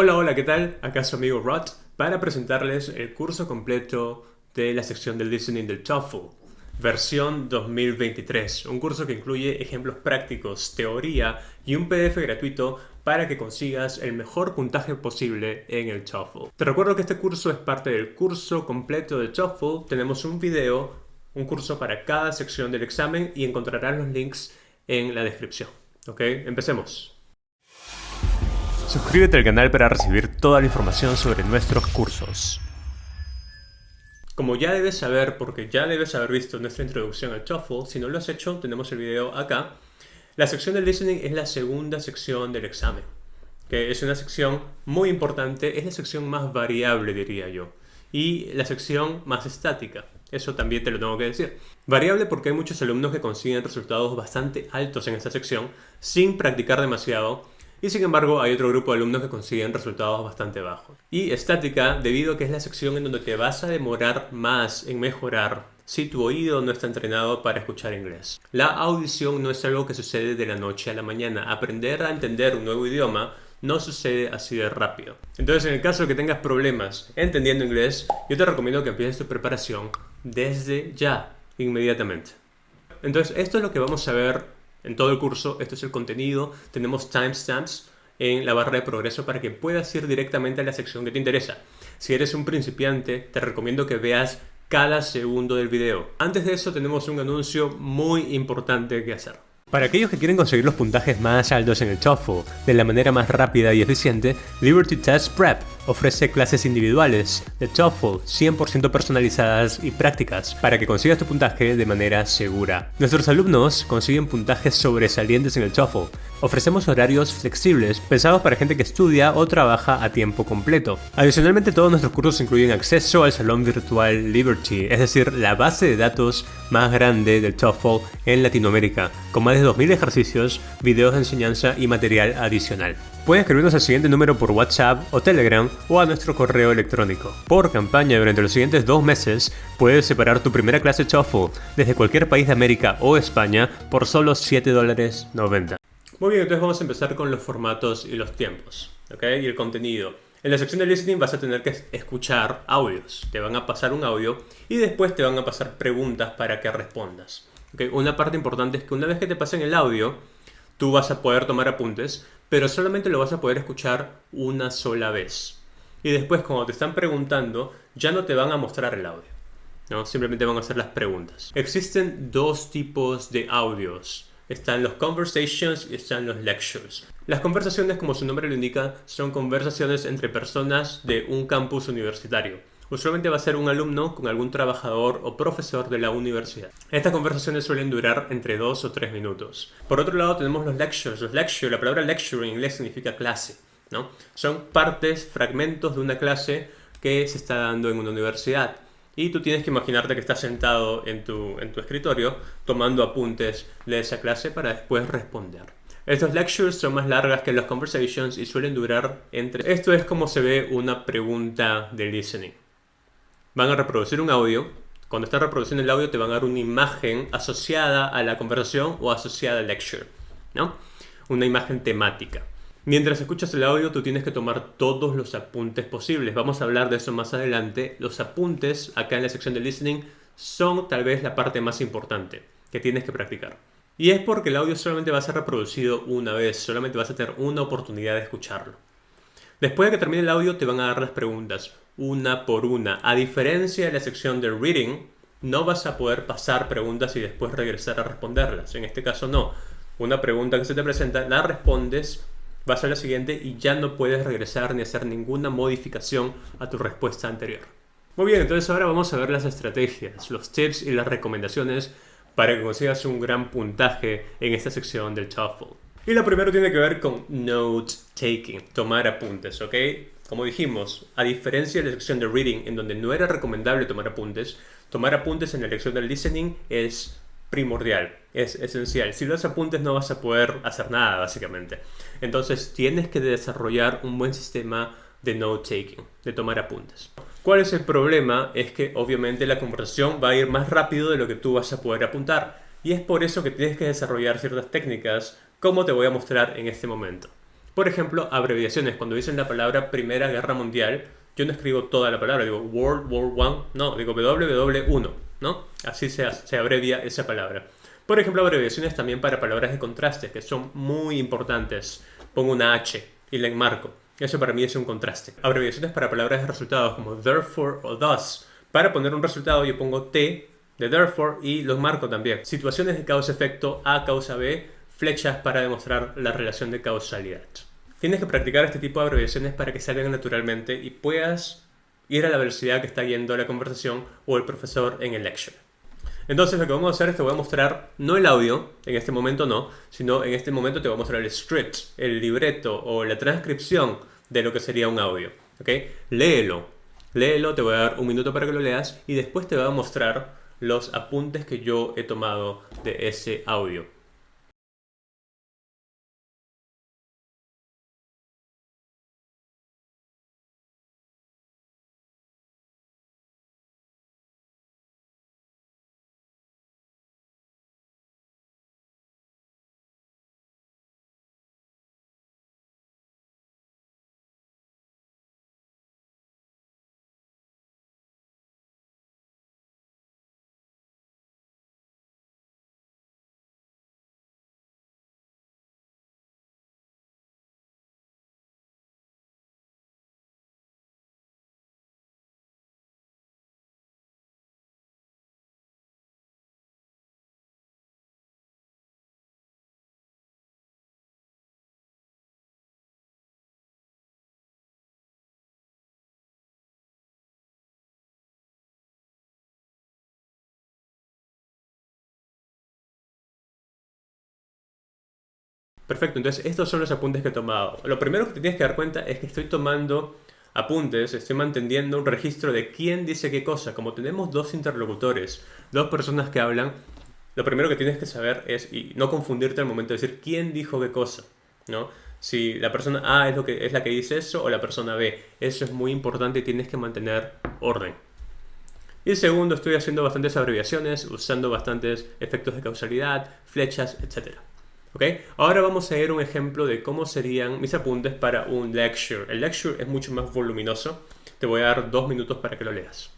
Hola, hola, ¿qué tal? Acá su amigo Rod para presentarles el curso completo de la sección de Listening del TOEFL, versión 2023. Un curso que incluye ejemplos prácticos, teoría y un PDF gratuito para que consigas el mejor puntaje posible en el TOEFL. Te recuerdo que este curso es parte del curso completo del TOEFL. Tenemos un video, un curso para cada sección del examen y encontrarás los links en la descripción. ¿Ok? Empecemos. Suscríbete al canal para recibir toda la información sobre nuestros cursos. Como ya debes saber, porque ya debes haber visto nuestra introducción al TOEFL, si no lo has hecho, tenemos el video acá. La sección de listening es la segunda sección del examen, que es una sección muy importante, es la sección más variable, diría yo, y la sección más estática. Eso también te lo tengo que decir. Variable porque hay muchos alumnos que consiguen resultados bastante altos en esta sección sin practicar demasiado. Y sin embargo hay otro grupo de alumnos que consiguen resultados bastante bajos. Y estática debido a que es la sección en donde te vas a demorar más en mejorar si tu oído no está entrenado para escuchar inglés. La audición no es algo que sucede de la noche a la mañana. Aprender a entender un nuevo idioma no sucede así de rápido. Entonces, en el caso de que tengas problemas entendiendo inglés, yo te recomiendo que empieces tu preparación desde ya, inmediatamente. Entonces, esto es lo que vamos a ver en todo el curso. Esto es el contenido. Tenemos timestamps en la barra de progreso para que puedas ir directamente a la sección que te interesa. Si eres un principiante, te recomiendo que veas cada segundo del video. Antes de eso, tenemos un anuncio muy importante que hacer. Para aquellos que quieren conseguir los puntajes más altos en el TOEFL de la manera más rápida y eficiente, Liberty Test Prep ofrece clases individuales de TOEFL 100% personalizadas y prácticas para que consigas tu puntaje de manera segura. Nuestros alumnos consiguen puntajes sobresalientes en el TOEFL. Ofrecemos horarios flexibles pensados para gente que estudia o trabaja a tiempo completo. Adicionalmente, todos nuestros cursos incluyen acceso al salón virtual Liberty, es decir, la base de datos más grande del TOEFL en Latinoamérica, con más de 2000 ejercicios, videos de enseñanza y material adicional. Puedes escribirnos al siguiente número por WhatsApp o Telegram o a nuestro correo electrónico. Por campaña, durante los siguientes 2 meses, puedes separar tu primera clase TOEFL desde cualquier país de América o España por solo $7.90. Muy bien, entonces vamos a empezar con los formatos y los tiempos, ¿ok? Y el contenido. En la sección de listening vas a tener que escuchar audios. Te van a pasar un audio y después te van a pasar preguntas para que respondas. ¿Okay? Una parte importante es que una vez que te pasen el audio, tú vas a poder tomar apuntes, pero solamente lo vas a poder escuchar una sola vez. Y después, cuando te están preguntando, ya no te van a mostrar el audio, ¿no? Simplemente van a hacer las preguntas. Existen dos tipos de audios. Están los conversations y están los lectures. Las conversaciones, como su nombre lo indica, son conversaciones entre personas de un campus universitario. Usualmente va a ser un alumno con algún trabajador o profesor de la universidad. Estas conversaciones suelen durar entre 2 o 3 minutos. Por otro lado tenemos los lectures. La palabra lecture en inglés significa clase, ¿no? Son partes, fragmentos de una clase que se está dando en una universidad. Y tú tienes que imaginarte que estás sentado en tu escritorio tomando apuntes de esa clase para después responder. Estos lectures son más largas que los conversations y suelen durar entre... Esto es como se ve una pregunta de listening. Van a reproducir un audio. Cuando están reproduciendo el audio te van a dar una imagen asociada a la conversación o asociada al lecture, ¿no? Una imagen temática. Mientras escuchas el audio, tú tienes que tomar todos los apuntes posibles. Vamos a hablar de eso más adelante. Los apuntes, acá en la sección de listening, son tal vez la parte más importante que tienes que practicar. Y es porque el audio solamente va a ser reproducido una vez, solamente vas a tener una oportunidad de escucharlo. Después de que termine el audio, te van a dar las preguntas, una por una. A diferencia de la sección de reading, no vas a poder pasar preguntas y después regresar a responderlas. En este caso no. Una pregunta que se te presenta, la respondes, vas a la siguiente y ya no puedes regresar ni hacer ninguna modificación a tu respuesta anterior. Muy bien, entonces ahora vamos a ver las estrategias, los tips y las recomendaciones para que consigas un gran puntaje en esta sección del TOEFL. Y lo primero tiene que ver con note taking, tomar apuntes, ¿ok? Como dijimos, a diferencia de la sección de reading, en donde no era recomendable tomar apuntes en la lección de listening es primordial, es esencial. Si los apuntes no vas a poder hacer nada, básicamente. Entonces tienes que desarrollar un buen sistema de note-taking, de tomar apuntes. ¿Cuál es el problema? Es que obviamente la conversación va a ir más rápido de lo que tú vas a poder apuntar. Y es por eso que tienes que desarrollar ciertas técnicas, como te voy a mostrar en este momento. Por ejemplo, abreviaciones. Cuando dicen la palabra Primera Guerra Mundial, yo no escribo toda la palabra, digo World War One, no, digo WW1, ¿no? Así se abrevia esa palabra. Por ejemplo, abreviaciones también para palabras de contraste, que son muy importantes. Pongo una H y la enmarco. Eso para mí es un contraste. Abreviaciones para palabras de resultados como therefore o thus. Para poner un resultado yo pongo T de therefore y los marco también. Situaciones de causa-efecto, A causa B, flechas para demostrar la relación de causalidad. Tienes que practicar este tipo de abreviaciones para que salgan naturalmente y puedas ir a la velocidad que está yendo la conversación o el profesor en el lecture. Entonces lo que vamos a hacer es te voy a mostrar, no el audio, en este momento no, sino en este momento te voy a mostrar el script, el libreto o la transcripción de lo que sería un audio. ¿Ok? Léelo, te voy a dar un minuto para que lo leas y después te voy a mostrar los apuntes que yo he tomado de ese audio. Perfecto, entonces estos son los apuntes que he tomado. Lo primero que te tienes que dar cuenta es que estoy tomando apuntes, estoy manteniendo un registro de quién dice qué cosa. Como tenemos dos interlocutores, dos personas que hablan, lo primero que tienes que saber es, y no confundirte al momento de decir quién dijo qué cosa, ¿no? Si la persona A es la que dice eso o la persona B. Eso es muy importante y tienes que mantener orden. Y segundo, estoy haciendo bastantes abreviaciones, usando bastantes efectos de causalidad, flechas, etc. ¿Ok? Ahora vamos a ver un ejemplo de cómo serían mis apuntes para un lecture. El lecture es mucho más voluminoso. Te voy a dar 2 minutos para que lo leas.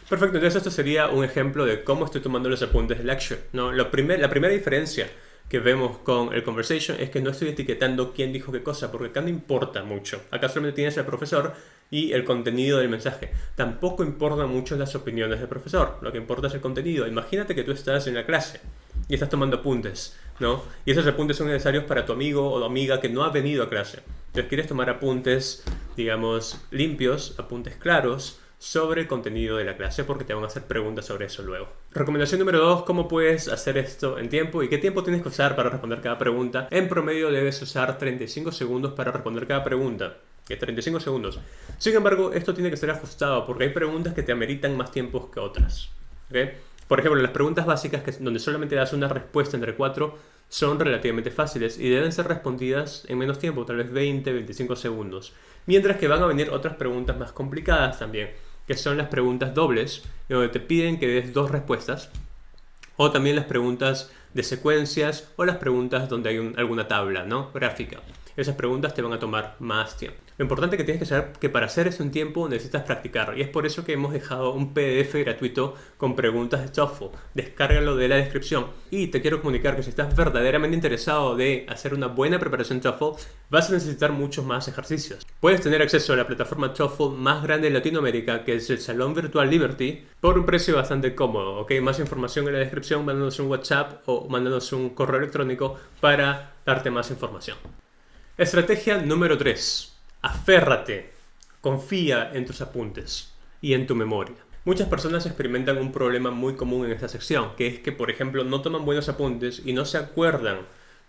Perfecto, entonces esto sería un ejemplo de cómo estoy tomando los apuntes de lecture, ¿no? La primera diferencia que vemos con el conversation es que no estoy etiquetando quién dijo qué cosa, porque acá no importa mucho. Acá solamente tienes al profesor y el contenido del mensaje. Tampoco importan mucho las opiniones del profesor, lo que importa es el contenido. Imagínate que tú estás en la clase y estás tomando apuntes. ¿no? Y esos apuntes son necesarios para tu amigo o tu amiga que no ha venido a clase. Entonces quieres tomar apuntes, digamos, limpios, apuntes claros sobre el contenido de la clase porque te van a hacer preguntas sobre eso luego. Recomendación número 2, ¿cómo puedes hacer esto en tiempo y qué tiempo tienes que usar para responder cada pregunta? En promedio debes usar 35 segundos para responder cada pregunta. Que 35 segundos. Sin embargo, esto tiene que ser ajustado porque hay preguntas que te ameritan más tiempo que otras. ¿Okay? Por ejemplo, las preguntas básicas donde solamente das una respuesta entre 4 son relativamente fáciles y deben ser respondidas en menos tiempo, tal vez 20-25 segundos. Mientras que van a venir otras preguntas más complicadas también, que son las preguntas dobles, donde te piden que des 2 respuestas, o también las preguntas de secuencias o las preguntas donde hay alguna tabla, ¿no? Gráfica. Esas preguntas te van a tomar más tiempo. Lo importante que tienes que saber que para hacer eso en tiempo necesitas practicar y es por eso que hemos dejado un PDF gratuito con preguntas de TOEFL. Descárgalo de la descripción y te quiero comunicar que si estás verdaderamente interesado de hacer una buena preparación TOEFL vas a necesitar muchos más ejercicios. Puedes tener acceso a la plataforma TOEFL más grande de Latinoamérica, que es el Salón Virtual Liberty, por un precio bastante cómodo, ¿ok? Más información en la descripción, mándanos un WhatsApp o mándanos un correo electrónico para darte más información. Estrategia número 3. Aférrate, confía en tus apuntes y en tu memoria. Muchas personas experimentan un problema muy común en esta sección, que es que, por ejemplo, no toman buenos apuntes y no se acuerdan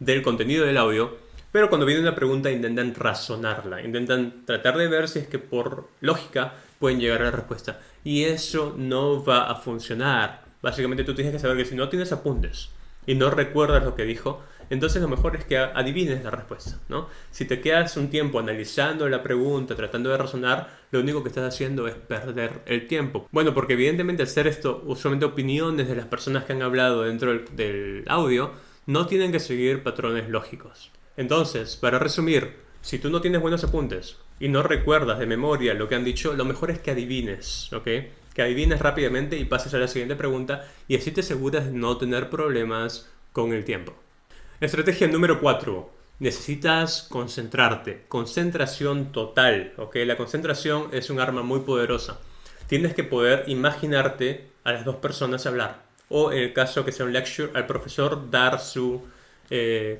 del contenido del audio, pero cuando viene una pregunta intentan razonarla, intentan tratar de ver si es que por lógica pueden llegar a la respuesta. Y eso no va a funcionar. Básicamente tú tienes que saber que si no tienes apuntes y no recuerdas lo que dijo, entonces lo mejor es que adivines la respuesta, ¿no? Si te quedas un tiempo analizando la pregunta, tratando de razonar, lo único que estás haciendo es perder el tiempo. Bueno, porque evidentemente al ser esto usualmente opiniones de las personas que han hablado dentro del audio, no tienen que seguir patrones lógicos. Entonces, para resumir, si tú no tienes buenos apuntes y no recuerdas de memoria lo que han dicho, lo mejor es que adivines, ¿ok? Que adivines rápidamente y pases a la siguiente pregunta y así te aseguras de no tener problemas con el tiempo. Estrategia número 4. Necesitas concentrarte. Concentración total, ¿ok? La concentración es un arma muy poderosa. Tienes que poder imaginarte a las dos personas hablar. O en el caso que sea un lecture, al profesor dar su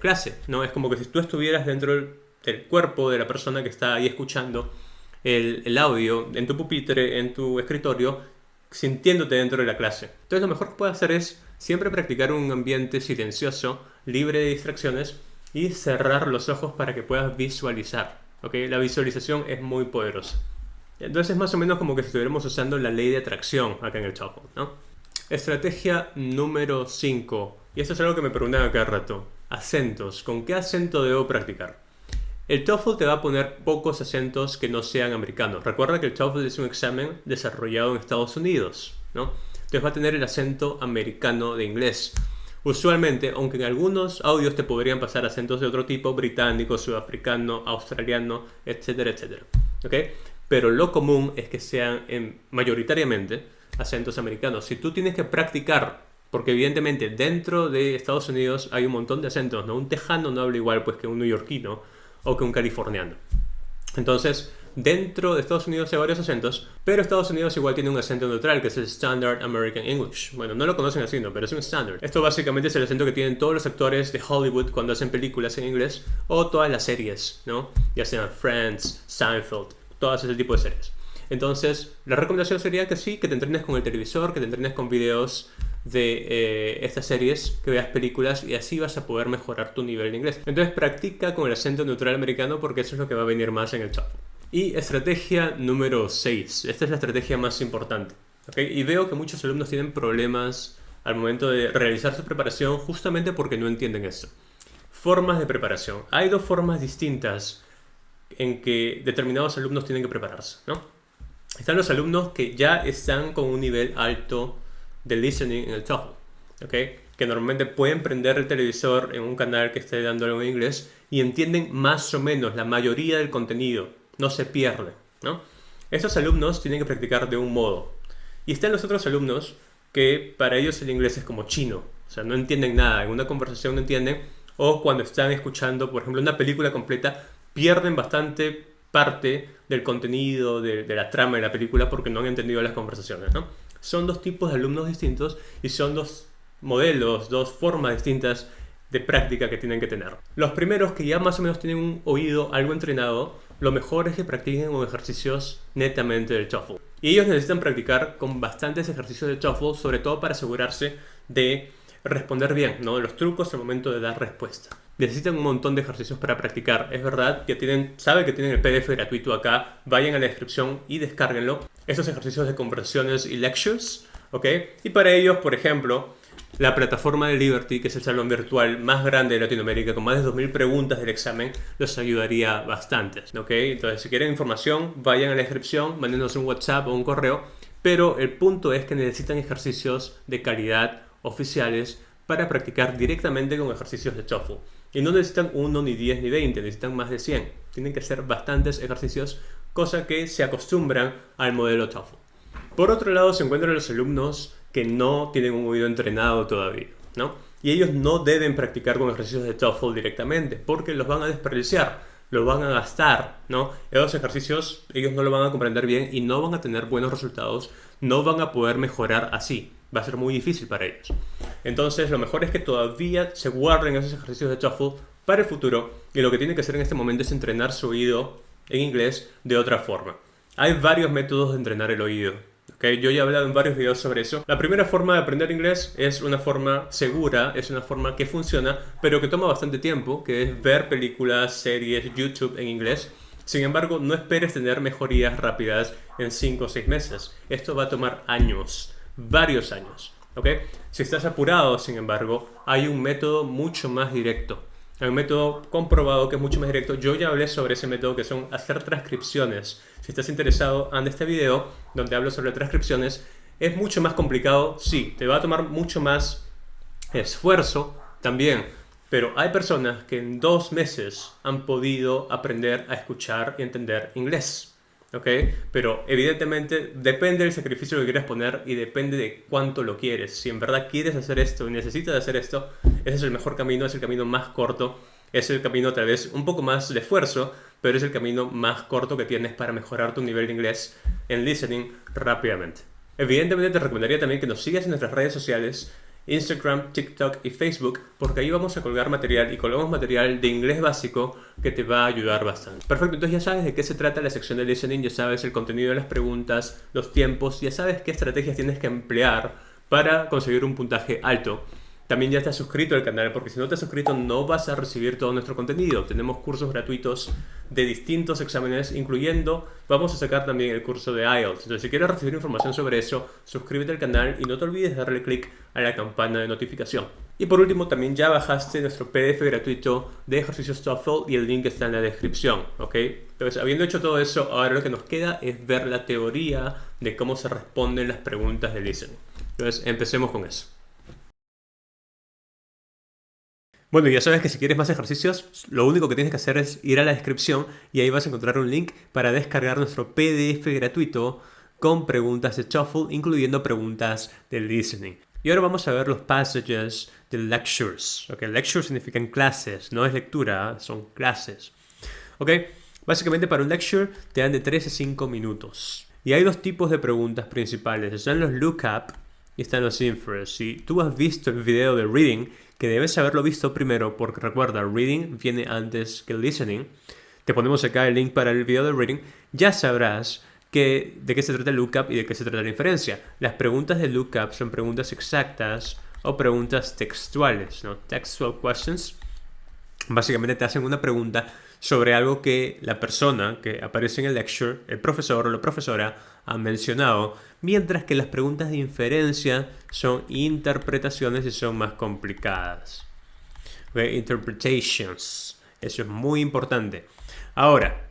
clase, ¿no? Es como que si tú estuvieras dentro del cuerpo de la persona que está ahí escuchando el audio, en tu pupitre, en tu escritorio, sintiéndote dentro de la clase. Entonces lo mejor que puedes hacer es siempre practicar un ambiente silencioso, libre de distracciones y cerrar los ojos para que puedas visualizar, ¿ok? La visualización es muy poderosa. Entonces es más o menos como que si estuviéramos usando la ley de atracción acá en el TOEFL, ¿no? Estrategia número 5. Y esto es algo que me preguntan a cada rato. Acentos. ¿Con qué acento debo practicar? El TOEFL te va a poner pocos acentos que no sean americanos. Recuerda que el TOEFL es un examen desarrollado en Estados Unidos, ¿no? Entonces va a tener el acento americano de inglés. Usualmente, aunque en algunos audios te podrían pasar acentos de otro tipo, británico, sudafricano, australiano, etcétera, etcétera, ¿ok? Pero lo común es que sean mayoritariamente acentos americanos. Si tú tienes que practicar, porque evidentemente dentro de Estados Unidos hay un montón de acentos, ¿no? Un tejano no habla igual pues que un neoyorquino o que un californiano. Entonces, dentro de Estados Unidos hay varios acentos, pero Estados Unidos igual tiene un acento neutral, que es el Standard American English. Bueno, no lo conocen así, ¿no? Pero es un standard. Esto básicamente es el acento que tienen todos los actores de Hollywood cuando hacen películas en inglés, o todas las series, ¿no? Ya sean Friends, Seinfeld, todas ese tipo de series. Entonces, la recomendación sería que sí, que te entrenes con el televisor, que te entrenes con videos de estas series, que veas películas y así vas a poder mejorar tu nivel de inglés. Entonces practica con el acento neutral americano porque eso es lo que va a venir más en el TOEFL. Y estrategia número 6. Esta es la estrategia más importante, ¿okay? Y veo que muchos alumnos tienen problemas al momento de realizar su preparación justamente porque no entienden esto. Formas de preparación. Hay dos formas distintas en que determinados alumnos tienen que prepararse, ¿no? Están los alumnos que ya están con un nivel alto de listening en el TOEFL, ¿okay? Que normalmente pueden prender el televisor en un canal que esté dando algo en inglés y entienden más o menos la mayoría del contenido, no se pierde, ¿no? Estos alumnos tienen que practicar de un modo. Y están los otros alumnos que para ellos el inglés es como chino, o sea, no entienden nada, en una conversación no entienden, o cuando están escuchando, por ejemplo, una película completa, pierden bastante parte del contenido, de la trama de la película porque no han entendido las conversaciones, ¿no? Son dos tipos de alumnos distintos y son dos modelos, dos formas distintas de práctica que tienen que tener. Los primeros que ya más o menos tienen un oído algo entrenado, lo mejor es que practiquen con ejercicios netamente del TOEFL. Y ellos necesitan practicar con bastantes ejercicios de TOEFL, sobre todo para asegurarse de responder bien, ¿no? Los trucos al momento de dar respuesta. Necesitan un montón de ejercicios para practicar. Es verdad que saben que tienen el PDF gratuito acá. Vayan a la descripción y descárguenlo. Esos ejercicios de conversaciones y lectures, ¿ok? Y para ellos, por ejemplo, la plataforma de Liberty, que es el salón virtual más grande de Latinoamérica, con más de 2000 preguntas del examen, los ayudaría bastante, ¿ok? Entonces, si quieren información, vayan a la descripción, mándenos un WhatsApp o un correo. Pero el punto es que necesitan ejercicios de calidad oficiales para practicar directamente con ejercicios de TOEFL. Y no necesitan 1, ni 10, ni 20, necesitan más de 100. Tienen que hacer bastantes ejercicios, cosa que se acostumbran al modelo TOEFL. Por otro lado, se encuentran los alumnos que no tienen un oído entrenado todavía, ¿no? Y ellos no deben practicar con ejercicios de TOEFL directamente, porque los van a desperdiciar, los van a gastar, ¿no? Esos ejercicios ellos no lo van a comprender bien y no van a tener buenos resultados, no van a poder mejorar así. Va a ser muy difícil para ellos. Entonces, lo mejor es que todavía se guarden esos ejercicios de TOEFL para el futuro, y lo que tienen que hacer en este momento es entrenar su oído en inglés de otra forma. Hay varios métodos de entrenar el oído. ¿Okay? Yo ya he hablado en varios videos sobre eso. La primera forma de aprender inglés es una forma segura, es una forma que funciona, pero que toma bastante tiempo, que es ver películas, series, YouTube en inglés. Sin embargo, no esperes tener mejorías rápidas en 5 o 6 meses. Esto va a tomar años. Varios años, ¿ok? Si estás apurado, sin embargo, hay un método mucho más directo. Hay un método comprobado que es mucho más directo. Yo ya hablé sobre ese método, que son hacer transcripciones. Si estás interesado, anda este video donde hablo sobre transcripciones. Es mucho más complicado, sí. Te va a tomar mucho más esfuerzo también. Pero hay personas que en 2 meses han podido aprender a escuchar y entender inglés. ¿Ok? Pero evidentemente depende del sacrificio que quieras poner y depende de cuánto lo quieres. Si en verdad quieres hacer esto y necesitas hacer esto, ese es el mejor camino, es el camino más corto, es el camino tal vez un poco más de esfuerzo, pero es el camino más corto que tienes para mejorar tu nivel de inglés en listening rápidamente. Evidentemente te recomendaría también que nos sigas en nuestras redes sociales, Instagram, TikTok y Facebook, porque ahí vamos a colgar material y colgamos material de inglés básico que te va a ayudar bastante. Perfecto, entonces ya sabes de qué se trata la sección de listening, ya sabes el contenido de las preguntas, los tiempos, ya sabes qué estrategias tienes que emplear para conseguir un puntaje alto. También ya estás suscrito al canal, porque si no te has suscrito no vas a recibir todo nuestro contenido. Tenemos cursos gratuitos de distintos exámenes, incluyendo, vamos a sacar también el curso de IELTS. Entonces, si quieres recibir información sobre eso, suscríbete al canal y no te olvides de darle clic a la campana de notificación. Y por último, también ya bajaste nuestro PDF gratuito de ejercicios TOEFL y el link está en la descripción, ¿ok? Entonces, habiendo hecho todo eso, ahora lo que nos queda es ver la teoría de cómo se responden las preguntas de listening. Entonces, empecemos con eso. Bueno, ya sabes que si quieres más ejercicios, lo único que tienes que hacer es ir a la descripción y ahí vas a encontrar un link para descargar nuestro PDF gratuito con preguntas de TOEFL, incluyendo preguntas de listening. Y ahora vamos a ver los passages de lectures. Okay, lectures significan clases, no es lectura, son clases. Okay, básicamente para un lecture te dan de 3 a 5 minutos. Y hay 2 tipos de preguntas principales. Están los lookup y están los inference. Si tú has visto el video de reading, que debes haberlo visto primero, porque recuerda, reading viene antes que listening. Te ponemos acá el link para el video de reading. Ya sabrás de qué se trata el lookup y de qué se trata la inferencia. Las preguntas de lookup son preguntas exactas o preguntas textuales, ¿no? Textual questions. Básicamente te hacen una pregunta sobre algo que la persona que aparece en el lecture, el profesor o la profesora, ha mencionado, mientras que las preguntas de inferencia son interpretaciones y son más complicadas. Okay, interpretations. Eso es muy importante. Ahora,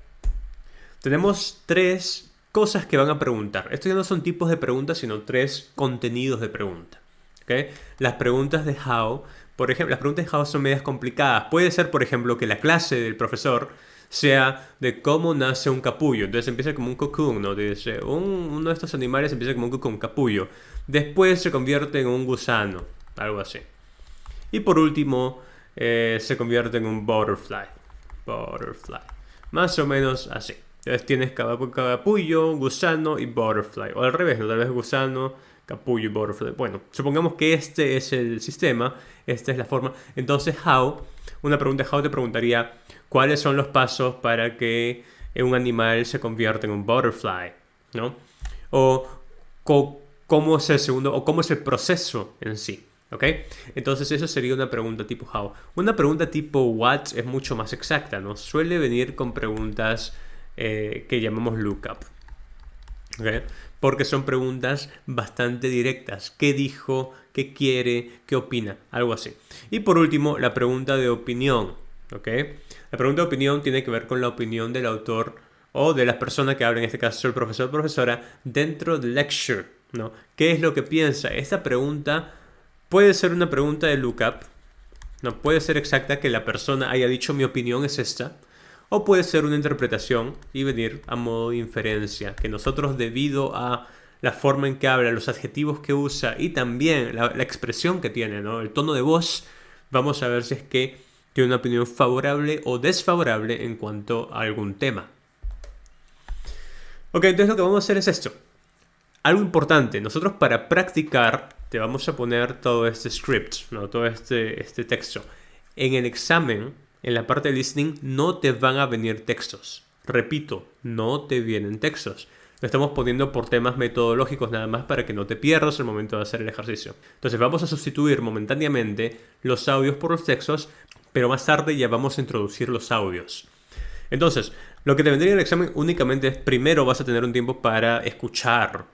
tenemos 3 cosas que van a preguntar. Estos ya no son tipos de preguntas, sino 3 contenidos de pregunta. ¿Okay? Las preguntas de how, por ejemplo, las preguntas de how son medias complicadas. Puede ser, por ejemplo, que la clase del profesor sea de cómo nace un capullo. Entonces empieza como un cocoon, ¿no? Dice, uno de estos animales empieza como un cocoon, capullo. Después se convierte en un gusano, algo así. Y por último, se convierte en un butterfly. Butterfly. Más o menos así. Entonces tienes capullo, gusano y butterfly. O al revés, ¿no? Tal vez gusano, capullo y butterfly. Bueno, supongamos que este es el sistema, esta es la forma. Entonces, una pregunta de how te preguntaría cuáles son los pasos para que un animal se convierta en un butterfly, ¿no? O cómo es el segundo, o cómo es el proceso en sí. ¿Ok? Entonces eso sería una pregunta tipo how. Una pregunta tipo what es mucho más exacta, ¿no? Suele venir con preguntas que llamamos lookup. ¿Ok? Porque son preguntas bastante directas. ¿Qué dijo? ¿Qué quiere? ¿Qué opina? Algo así. Y por último, la pregunta de opinión. ¿Ok? La pregunta de opinión tiene que ver con la opinión del autor o de la persona que habla, en este caso el profesor o profesora, dentro del lecture, ¿no? ¿Qué es lo que piensa? Esta pregunta puede ser una pregunta de lookup, no puede ser exacta que la persona haya dicho mi opinión es esta, o puede ser una interpretación y venir a modo de inferencia, que nosotros debido a la forma en que habla, los adjetivos que usa y también la expresión que tiene, ¿no? El tono de voz, vamos a ver si es que tiene una opinión favorable o desfavorable en cuanto a algún tema. Ok, entonces lo que vamos a hacer es esto. Algo importante, nosotros para practicar te vamos a poner todo este script, ¿no? Todo este texto. En el examen, en la parte de listening, no te van a venir textos. Repito, no te vienen textos. Lo estamos poniendo por temas metodológicos nada más para que no te pierdas al momento de hacer el ejercicio. Entonces vamos a sustituir momentáneamente los audios por los textos, pero más tarde ya vamos a introducir los audios. Entonces, lo que te vendría en el examen únicamente es primero vas a tener un tiempo para escuchar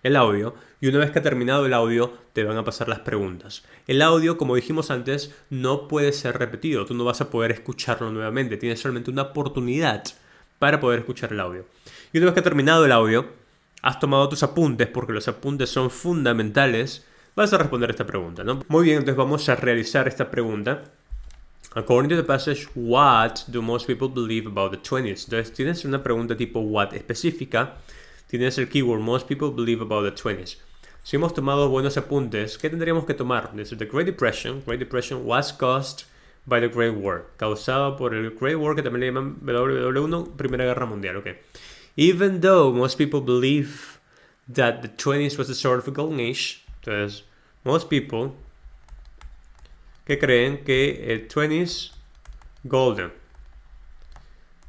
el audio y una vez que ha terminado el audio te van a pasar las preguntas. El audio, como dijimos antes, no puede ser repetido, tú no vas a poder escucharlo nuevamente, tienes solamente una oportunidad para poder escuchar el audio. Y una vez que ha terminado el audio, has tomado tus apuntes porque los apuntes son fundamentales, vas a responder esta pregunta, ¿no? Muy bien, entonces vamos a realizar esta pregunta. According to the passage, what do most people believe about the 20s? Entonces tienes una pregunta tipo what específica. Tienes el keyword most people believe about the 20s. Si hemos tomado buenos apuntes, ¿qué tendríamos que tomar? Desde the Great Depression. Great Depression was caused by the Great War. Causado por el Great War, que también le llaman WW1, Primera Guerra Mundial. Okay. Even though most people believe that the 20s was the sort of a golden age. Entonces, most people que creen que el 20s golden.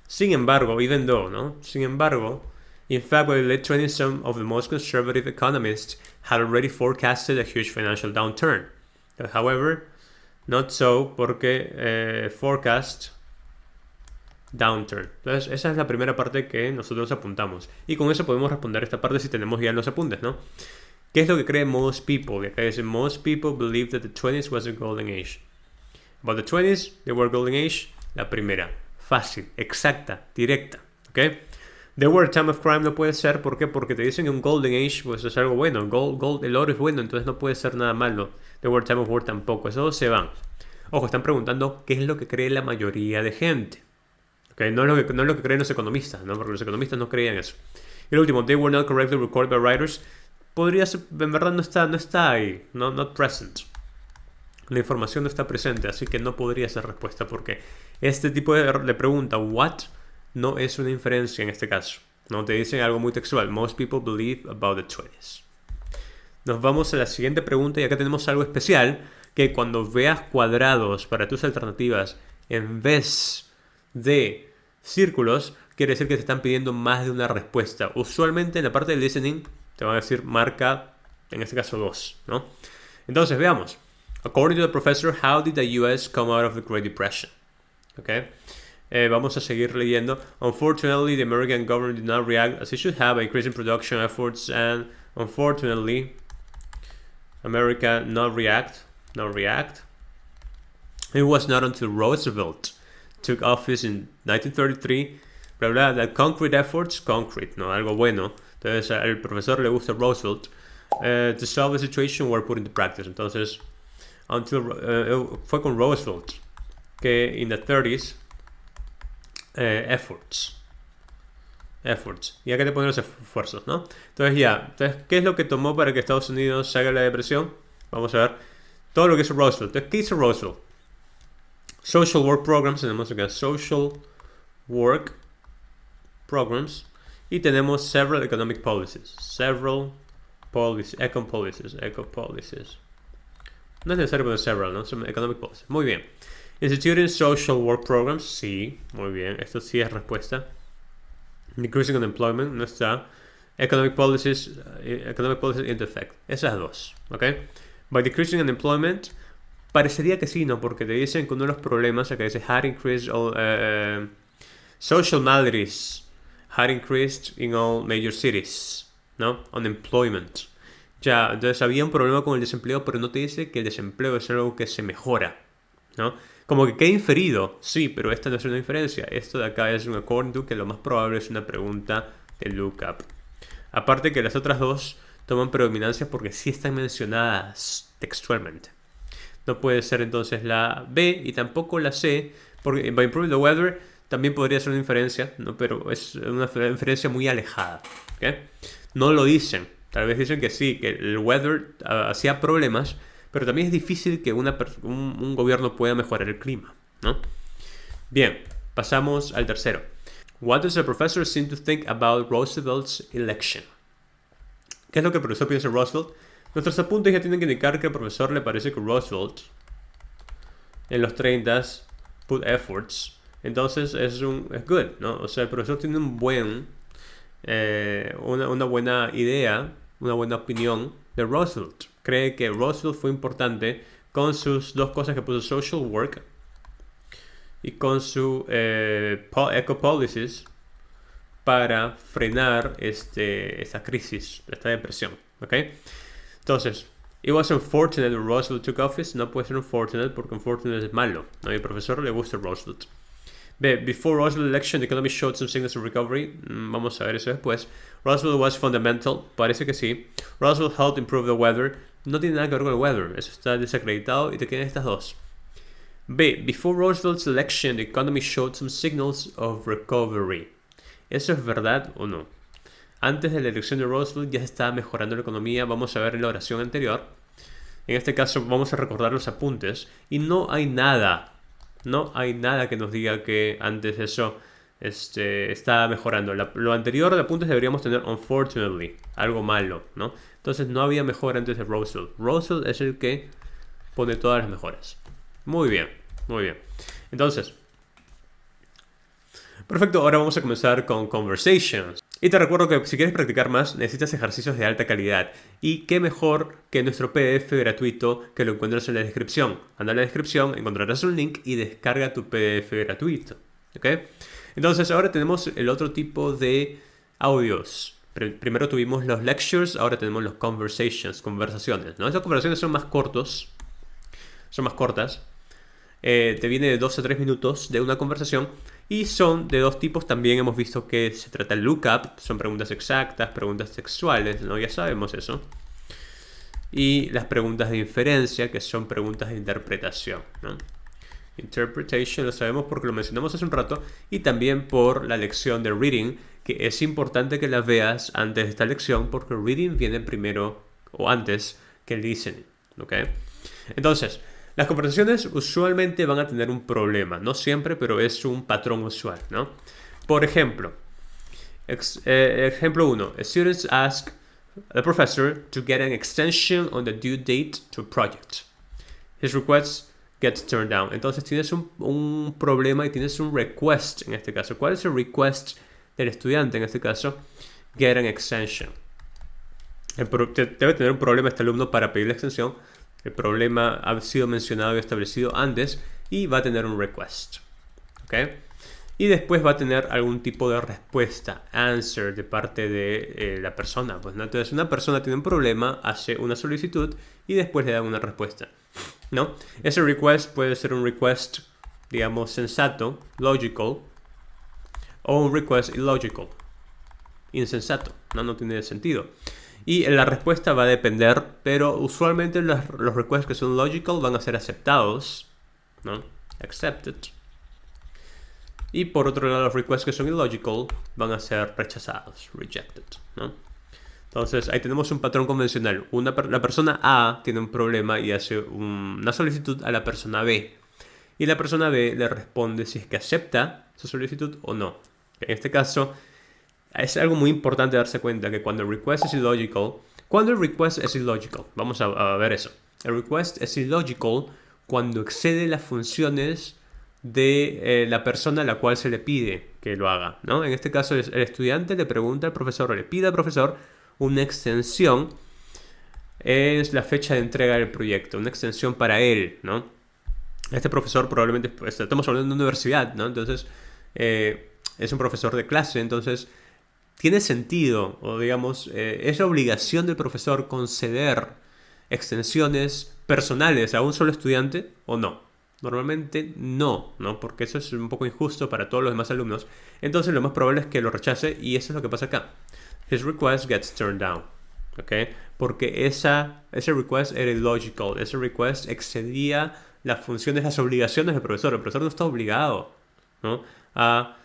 Sin embargo, even though, ¿no? Sin embargo, in fact, by the late 20s, some of the most conservative economists had already forecasted a huge financial downturn. However, not so porque forecast downturn. Entonces, esa es la primera parte que nosotros apuntamos. Y con eso podemos responder esta parte si tenemos ya los apuntes, ¿no? ¿Qué es lo que creen most people? Y acá dice, most people believe that the 20s was a golden age. About the 20s, they were a golden age. La primera. Fácil, exacta, directa. ¿Ok? The word time of crime no puede ser, ¿por qué? Porque te dicen que un golden age pues es algo bueno. El oro es bueno, entonces no puede ser nada malo. The word time of war tampoco. Esos se van. Ojo, están preguntando qué es lo que cree la mayoría de gente. ¿Okay? No es lo que creen los economistas, ¿no? Porque los economistas no creían eso. Y el último, they were not correctly recorded by writers. Podría ser, en verdad no está ahí, no not present. La información no está presente, así que no podría ser respuesta porque este tipo de pregunta, what, no es una inferencia en este caso. No te dicen algo muy textual. Most people believe about the 20s. Nos vamos a la siguiente pregunta y acá tenemos algo especial que cuando veas cuadrados para tus alternativas en vez de círculos, quiere decir que te están pidiendo más de una respuesta. Usualmente en la parte del listening te van a decir marca, en este caso 2, ¿no? Entonces, veamos. According to the professor, how did the US come out of the Great Depression? Okay. Vamos a seguir leyendo. Unfortunately, the American government did not react as it should have by increasing production efforts, and unfortunately, America not react. It was not until Roosevelt took office in 1933, blah, blah, that concrete efforts, concrete, no, algo bueno. Entonces, al profesor le gusta Roosevelt. To solve the situation were put into practice. Entonces, fue con Roosevelt que in the 30s efforts. Y acá te ponen los esfuerzos, ¿no? Entonces, ¿qué es lo que tomó para que Estados Unidos salga de la depresión? Vamos a ver todo lo que hizo Roosevelt. Entonces, ¿qué hizo Roosevelt? Social Work Programs, tenemos acá Social Work programs. Y tenemos several economic policies. Several policies, econ policies, eco policies. No es necesario poner several, ¿no? Son economic policies. Muy bien. Instituting social work programs. Sí, muy bien. Esto sí es respuesta. Decreasing unemployment. No está. Economic policies into effect. Esas dos, ¿ok? By decreasing unemployment, parecería que sí, ¿no? Porque te dicen que uno de los problemas, acá dice, had increased all, social maladies, had increased in all major cities, ¿no? Unemployment. Ya, entonces había un problema con el desempleo, pero no te dice que el desempleo es algo que se mejora, ¿no? Como que queda inferido, sí, pero esta no es una inferencia. Esto de acá es un according to, que lo más probable es una pregunta de lookup. Aparte que las otras dos toman predominancia porque sí están mencionadas textualmente. No puede ser entonces la B y tampoco la C, porque by improving the weather también podría ser una inferencia, ¿no? Pero es una inferencia muy alejada, ¿okay? No lo dicen, tal vez dicen que sí, que el weather hacía problemas, pero también es difícil que un gobierno pueda mejorar el clima, ¿no? Bien, pasamos al tercero. What does the professor seem to think about Roosevelt's election? ¿Qué es lo que el profesor piensa de Roosevelt? Nuestros apuntes ya tienen que indicar que al profesor le parece que Roosevelt en los 30s put efforts. Entonces es good, ¿no? O sea, el profesor tiene una buena idea, una buena opinión de Roosevelt. Cree que Roosevelt fue importante con sus dos cosas que puso, social work y con su eco policies, para frenar esta crisis, esta depresión, ¿ok? Entonces, it was unfortunate that Roosevelt took office. No puede ser unfortunate porque unfortunate es malo, ¿no? Y al profesor le gusta Roosevelt. Before Roosevelt's election, the economy showed some signals of recovery. Vamos a ver eso después. Roosevelt was fundamental. Parece que sí. Roosevelt helped improve the weather. No tiene nada que ver con el weather. Eso está desacreditado y te quedan estas dos. Before Roosevelt's election, the economy showed some signals of recovery. ¿Eso es verdad o no? Antes de la elección de Roosevelt ya se estaba mejorando la economía. Vamos a ver en la oración anterior. En este caso vamos a recordar los apuntes. Y no hay nada que nos diga que antes de eso estaba mejorando. Lo anterior de apuntes deberíamos tener unfortunately, algo malo, ¿no? Entonces no había mejora antes de Roosevelt. Roosevelt es el que pone todas las mejoras. Muy bien, muy bien. Entonces, perfecto, ahora vamos a comenzar con conversations. Y te recuerdo que si quieres practicar más, necesitas ejercicios de alta calidad. Y qué mejor que nuestro PDF gratuito que lo encuentras en la descripción. Anda a la descripción, encontrarás un link y descarga tu PDF gratuito. ¿Ok? Entonces ahora tenemos el otro tipo de audios. Primero tuvimos los lectures, ahora tenemos los conversaciones, ¿no? Estas conversaciones son más cortas. Te viene de 2 a 3 minutos de una conversación. Y son de dos tipos. También hemos visto que se trata el lookup. Son preguntas exactas, preguntas textuales, ¿no? Ya sabemos eso. Y las preguntas de inferencia, que son preguntas de interpretación, ¿no? Interpretation lo sabemos porque lo mencionamos hace un rato. Y también por la lección de reading, que es importante que la veas antes de esta lección, porque reading viene primero o antes que listening, ¿ok? Entonces, las conversaciones usualmente van a tener un problema. No siempre, pero es un patrón usual, ¿no? Por ejemplo, ejemplo 1. Students ask the professor to get an extension on the due date to a project. His request gets turned down. Entonces tienes un problema y tienes un request en este caso. ¿Cuál es el request del estudiante en este caso? Get an extension. Debe tener un problema este alumno para pedir la extensión. El problema ha sido mencionado y establecido antes y va a tener un request, ¿ok? Y después va a tener algún tipo de respuesta, answer, de parte de la persona. Pues, ¿no? Entonces una persona tiene un problema, hace una solicitud y después le da una respuesta, ¿no? Ese request puede ser un request, digamos, sensato, logical, o un request illogical, insensato, no tiene sentido. Y la respuesta va a depender, pero usualmente los requests que son logical van a ser aceptados, ¿no? Accepted. Y por otro lado, los requests que son illogical van a ser rechazados, rejected, ¿no? Entonces ahí tenemos un patrón convencional. La persona A tiene un problema y hace una solicitud a la persona B. Y la persona B le responde si es que acepta su solicitud o no. En este caso, es algo muy importante darse cuenta que cuando el request es illogical, vamos a ver eso. El request es illogical cuando excede las funciones de la persona a la cual se le pide que lo haga, ¿no? En este caso, el estudiante le pregunta al profesor o le pide al profesor una extensión. Es la fecha de entrega del proyecto, una extensión para él, ¿no? Este profesor probablemente, pues, estamos hablando de una universidad, ¿no? Entonces, es un profesor de clase, entonces tiene sentido, o digamos, es la obligación del profesor conceder extensiones personales a un solo estudiante o no. Normalmente no, ¿no? Porque eso es un poco injusto para todos los demás alumnos. Entonces lo más probable es que lo rechace y eso es lo que pasa acá. His request gets turned down. ¿Ok? Porque ese request era illogical. Ese request excedía las funciones, las obligaciones del profesor. El profesor no está obligado, ¿no?, a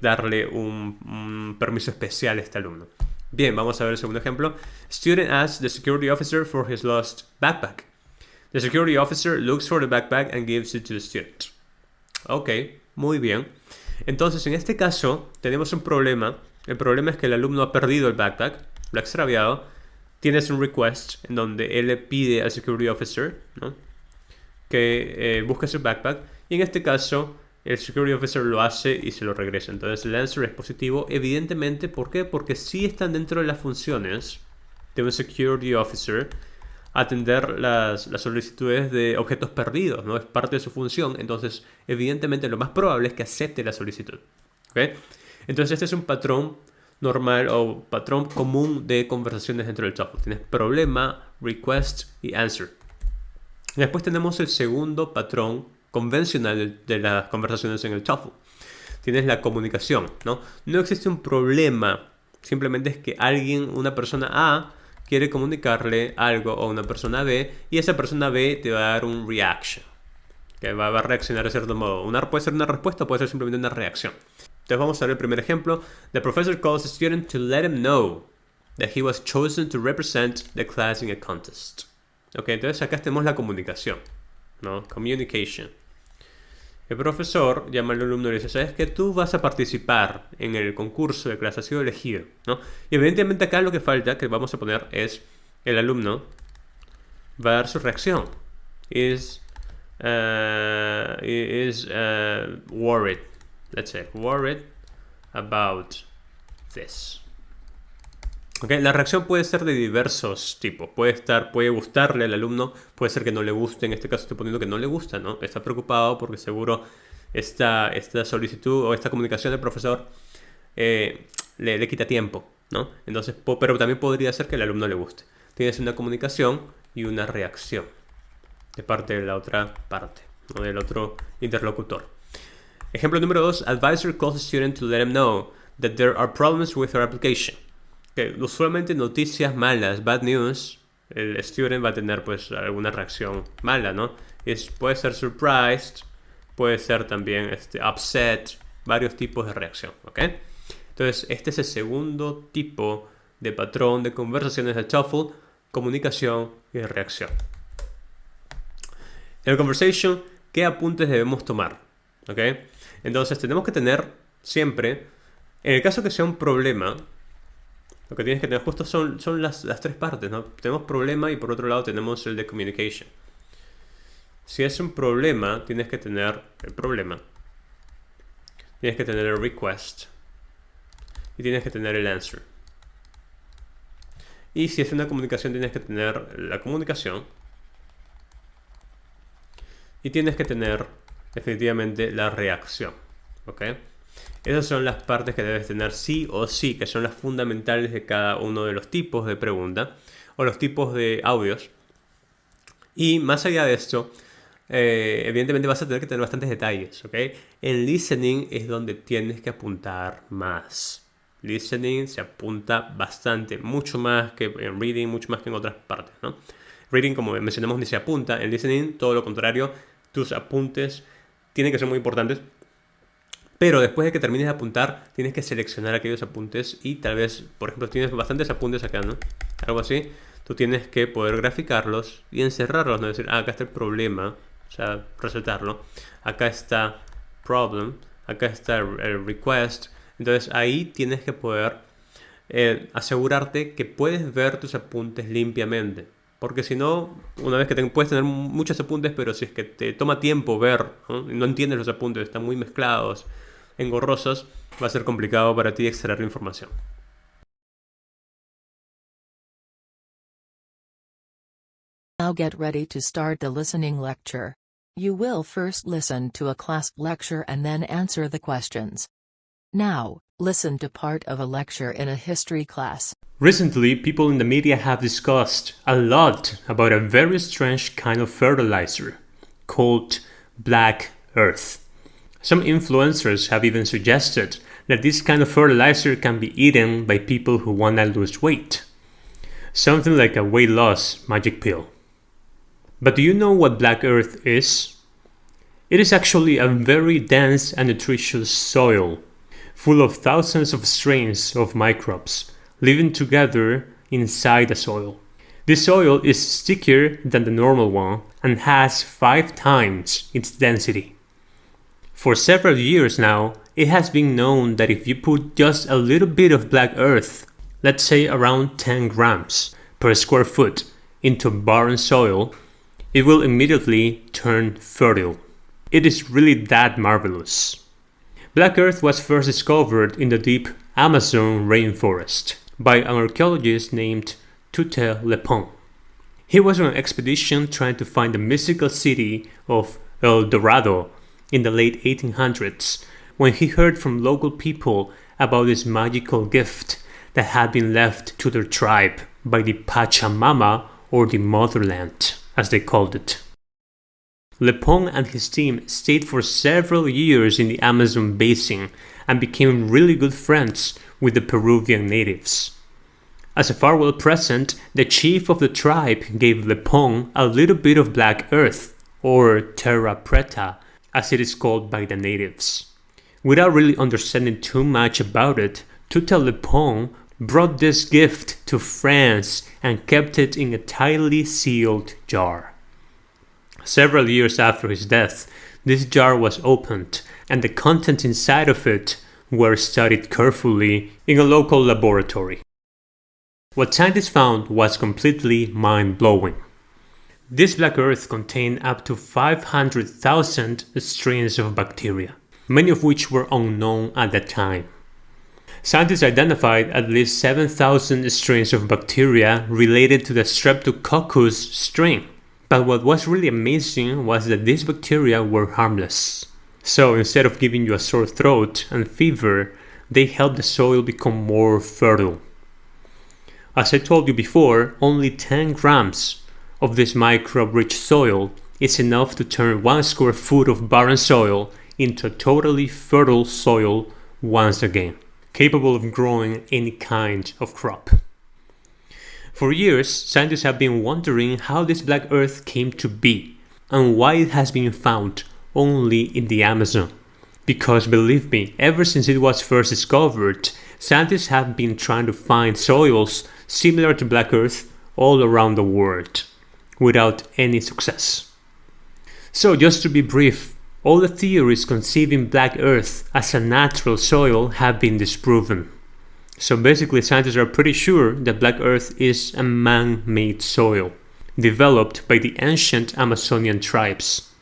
darle un permiso especial a este alumno. Bien, vamos a ver el segundo ejemplo. Student asks the security officer for his lost backpack. The security officer looks for the backpack and gives it to the student. Ok, muy bien. Entonces, en este caso, tenemos un problema. El problema es que el alumno ha perdido el backpack, lo ha extraviado. Tienes un request en donde él le pide al security officer, ¿no?, que busque su backpack. Y en este caso, el security officer lo hace y se lo regresa. Entonces, el answer es positivo. Evidentemente, ¿por qué? Porque sí están dentro de las funciones de un security officer atender las solicitudes de objetos perdidos, ¿no? Es parte de su función. Entonces, evidentemente, lo más probable es que acepte la solicitud. ¿Okay? Entonces, este es un patrón normal o patrón común de conversaciones dentro del TOEFL. Tienes problema, request y answer. Después tenemos el segundo patrón convencional de las conversaciones en el TOEFL. Tienes la comunicación, ¿no? No existe un problema. Simplemente es que una persona A, quiere comunicarle algo a una persona B y esa persona B te va a dar un reaction, que va a reaccionar de cierto modo. Puede ser una respuesta o puede ser simplemente una reacción. Entonces vamos a ver el primer ejemplo. The professor calls the student to let him know that he was chosen to represent the class in a contest. Ok, entonces acá tenemos la comunicación, ¿no? Communication. El profesor llama al alumno y le dice, ¿sabes qué? Tú vas a participar en el concurso de clase, has sido elegido, ¿no? Y evidentemente acá lo que falta, que vamos a poner, es el alumno va a dar su reacción. Is worried, let's say, worried about this. Okay, la reacción puede ser de diversos tipos. Puede gustarle al alumno, puede ser que no le guste. En este caso estoy poniendo que no le gusta, ¿no? Está preocupado porque seguro esta solicitud o esta comunicación del profesor le quita tiempo, ¿no? Entonces, pero también podría ser que al alumno le guste. Tienes una comunicación y una reacción de parte de la otra parte, ¿no?, del otro interlocutor. Ejemplo número 2. Advisor calls a student to let him know that there are problems with her application. Okay, usualmente noticias malas, bad news, el student va a tener pues alguna reacción mala, ¿no? Puede ser surprised, puede ser también upset, varios tipos de reacción, ¿ok? Entonces, este es el segundo tipo de patrón de conversaciones del TOEFL, comunicación y reacción. En el conversation, ¿qué apuntes debemos tomar? ¿Ok? Entonces, tenemos que tener siempre, en el caso que sea un problema, lo que tienes que tener justo son las tres partes, ¿no? Tenemos problema y por otro lado tenemos el de communication. Si es un problema, tienes que tener el problema. Tienes que tener el request. Y tienes que tener el answer. Y si es una comunicación, tienes que tener la comunicación. Y tienes que tener definitivamente la reacción. ¿Ok? Esas son las partes que debes tener sí o sí, que son las fundamentales de cada uno de los tipos de pregunta o los tipos de audios. Y más allá de esto, evidentemente vas a tener que tener bastantes detalles, ¿ok? En listening es donde tienes que apuntar más. Listening se apunta bastante, mucho más que en reading, mucho más que en otras partes, ¿no? Reading, como mencionamos, ni se apunta. En listening, todo lo contrario, tus apuntes tienen que ser muy importantes. Pero después de que termines de apuntar, tienes que seleccionar aquellos apuntes y tal vez, por ejemplo, tienes bastantes apuntes acá, ¿no? Algo así. Tú tienes que poder graficarlos y encerrarlos, ¿no? Es decir, acá está el problema, o sea, resaltarlo. Acá está problem, acá está el request. Entonces ahí tienes que poder asegurarte que puedes ver tus apuntes limpiamente. Porque si no, una vez que puedes tener muchos apuntes, pero si es que te toma tiempo ver, no entiendes los apuntes, están muy mezclados, engorrosos, va a ser complicado para ti extraer la información. Now get ready to start the listening lecture. You will first listen to a class lecture and then answer the questions. Now, listen to part of a lecture in a history class. Recently, people in the media have discussed a lot about a very strange kind of fertilizer called Black Earth. Some influencers have even suggested that this kind of fertilizer can be eaten by people who want to lose weight. Something like a weight loss magic pill. But do you know what Black Earth is? It is actually a very dense and nutritious soil, full of thousands of strains of microbes living together inside the soil. This soil is stickier than the normal one and has 5 times its density. For several years now, it has been known that if you put just a little bit of black earth, let's say around 10 grams per square foot, into barren soil, it will immediately turn fertile. It is really that marvelous. Black earth was first discovered in the deep Amazon rainforest by an archaeologist named Tutel Lepong. He was on an expedition trying to find the mystical city of El Dorado in the late 1800s when he heard from local people about this magical gift that had been left to their tribe by the Pachamama, or the motherland, as they called it. Lepong and his team stayed for several years in the Amazon basin and became really good friends with the Peruvian natives. As a farewell present, the chief of the tribe gave Lepong a little bit of black earth, or terra preta, as it is called by the natives. Without really understanding too much about it, Tutel Lepong brought this gift to France and kept it in a tightly sealed jar. Several years after his death, this jar was opened and the contents inside of it were studied carefully in a local laboratory. What scientists found was completely mind-blowing. This black earth contained up to 500,000 strains of bacteria, many of which were unknown at the time. Scientists identified at least 7,000 strains of bacteria related to the Streptococcus strain. But what was really amazing was that these bacteria were harmless. So instead of giving you a sore throat and fever, they helped the soil become more fertile. As I told you before, only 10 grams of this microbe-rich soil is enough to turn 1 square foot of barren soil into a totally fertile soil once again, capable of growing any kind of crop. For years, scientists have been wondering how this black earth came to be and why it has been found only in the Amazon. Because believe me, ever since it was first discovered, scientists have been trying to find soils similar to black earth all around the world, without any success. So just to be brief, all the theories conceiving black earth as a natural soil have been disproven. So basically, scientists are pretty sure that black earth is a man-made soil, developed by the ancient Amazonian tribes.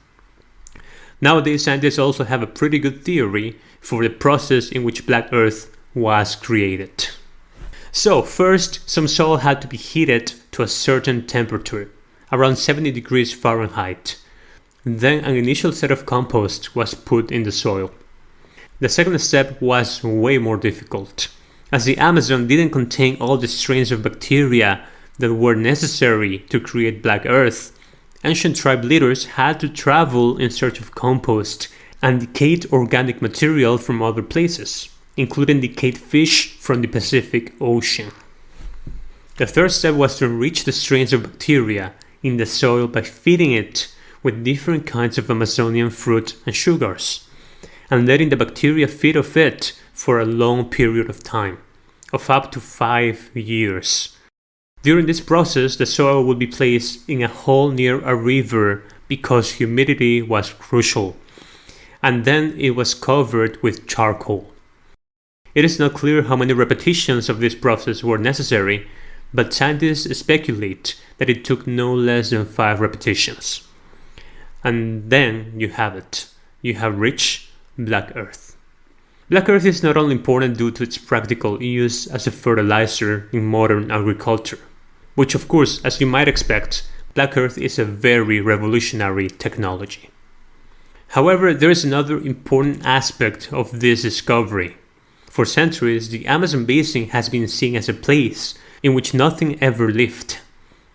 Nowadays, scientists also have a pretty good theory for the process in which black earth was created. So first, some soil had to be heated to a certain temperature, around 70 degrees Fahrenheit. Then an initial set of compost was put in the soil. The second step was way more difficult, as the Amazon didn't contain all the strains of bacteria that were necessary to create black earth. Ancient tribe leaders had to travel in search of compost and decayed organic material from other places, including decayed fish from the Pacific Ocean. The third step was to enrich the strains of bacteria in the soil by feeding it with different kinds of Amazonian fruit and sugars, and letting the bacteria feed off it for a long period of time, of up to 5 years. During this process, the soil would be placed in a hole near a river because humidity was crucial, and then it was covered with charcoal. It is not clear how many repetitions of this process were necessary, but scientists speculate that it took no less than 5 repetitions. And then you have it. You have rich black earth. Black earth is not only important due to its practical use as a fertilizer in modern agriculture, which of course, as you might expect, black earth is a very revolutionary technology. However, there is another important aspect of this discovery. For centuries, the Amazon basin has been seen as a place in which nothing ever lived,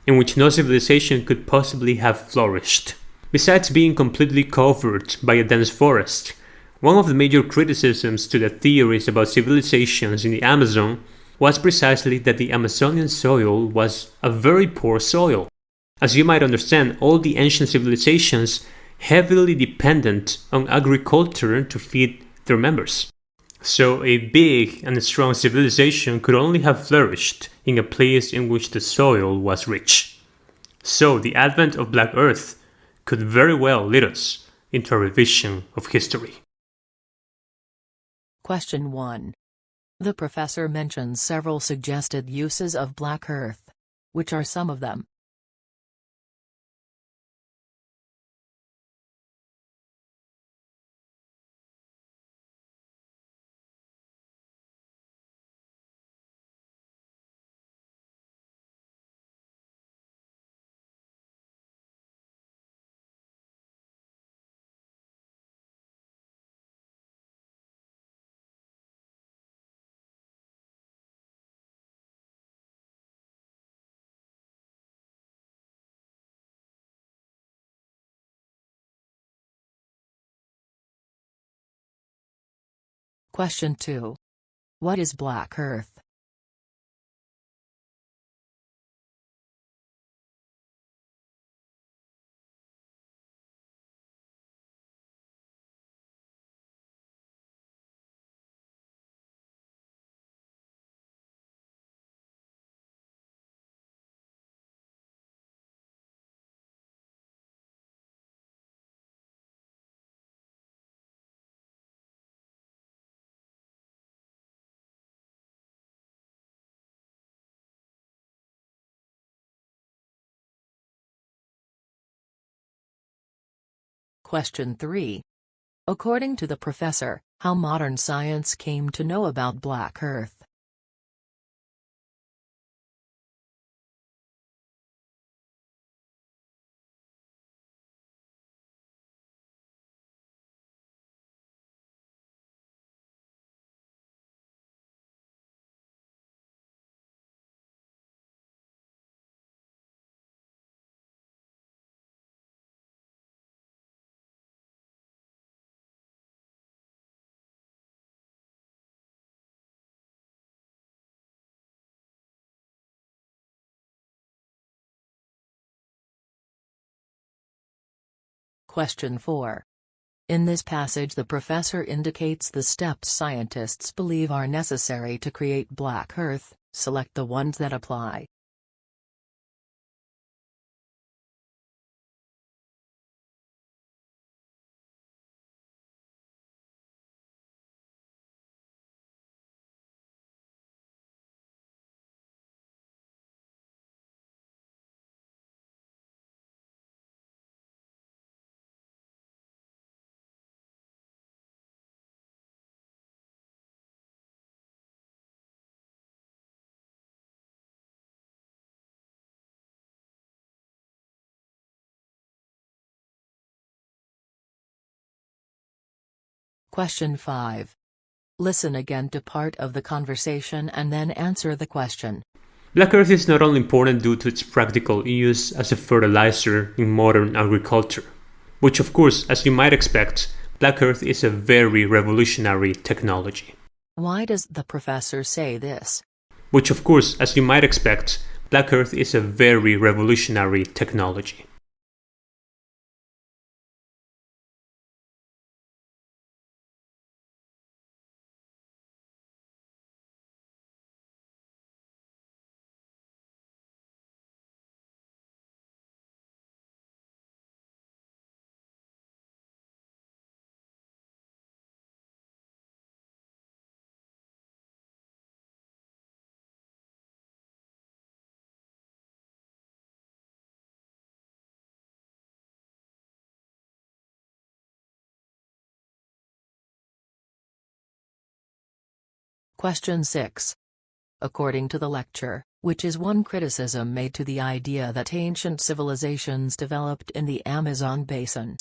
in which no civilization could possibly have flourished. Besides being completely covered by a dense forest, one of the major criticisms to the theories about civilizations in the Amazon was precisely that the Amazonian soil was a very poor soil. As you might understand, all the ancient civilizations heavily dependent on agriculture to feed their members. So a big and strong civilization could only have flourished in a place in which the soil was rich. So the advent of Black Earth could very well lead us into a revision of history. Question 1. The professor mentions several suggested uses of black earth. Which are some of them? Question 2. What is black earth? Question 3. According to the professor, how modern science came to know about black earth? Question 4. In this passage the professor indicates the steps scientists believe are necessary to create black earth. Select the ones that apply. Question 5. Listen again to part of the conversation and then answer the question. Black earth is not only important due to its practical use as a fertilizer in modern agriculture, which of course, as you might expect, black earth is a very revolutionary technology. Why does the professor say this? Which of course, as you might expect, black earth is a very revolutionary technology. Question 6. According to the lecture, which is one criticism made to the idea that ancient civilizations developed in the Amazon basin?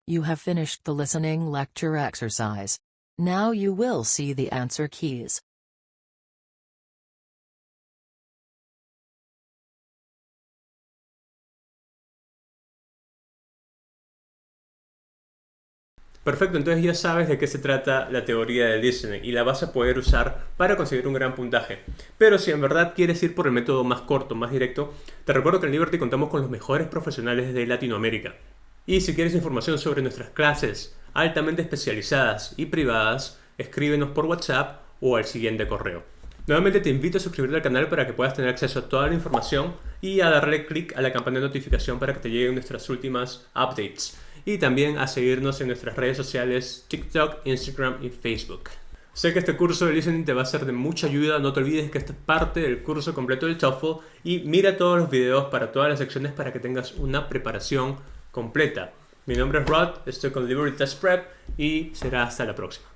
You have finished the listening lecture exercise. Now you will see the answer keys. Perfecto, entonces ya sabes de qué se trata la teoría del listening y la vas a poder usar para conseguir un gran puntaje. Pero si en verdad quieres ir por el método más corto, más directo, te recuerdo que en Liberty contamos con los mejores profesionales de Latinoamérica. Y si quieres información sobre nuestras clases altamente especializadas y privadas, escríbenos por WhatsApp o al siguiente correo. Nuevamente te invito a suscribirte al canal para que puedas tener acceso a toda la información y a darle clic a la campana de notificación para que te lleguen nuestras últimas updates. Y también a seguirnos en nuestras redes sociales TikTok, Instagram y Facebook. Sé que este curso de listening te va a ser de mucha ayuda. No te olvides que esta es parte del curso completo del TOEFL y mira todos los videos para todas las secciones para que tengas una preparación completa. Mi nombre es Rod, estoy con Liberty Test Prep y será hasta la próxima.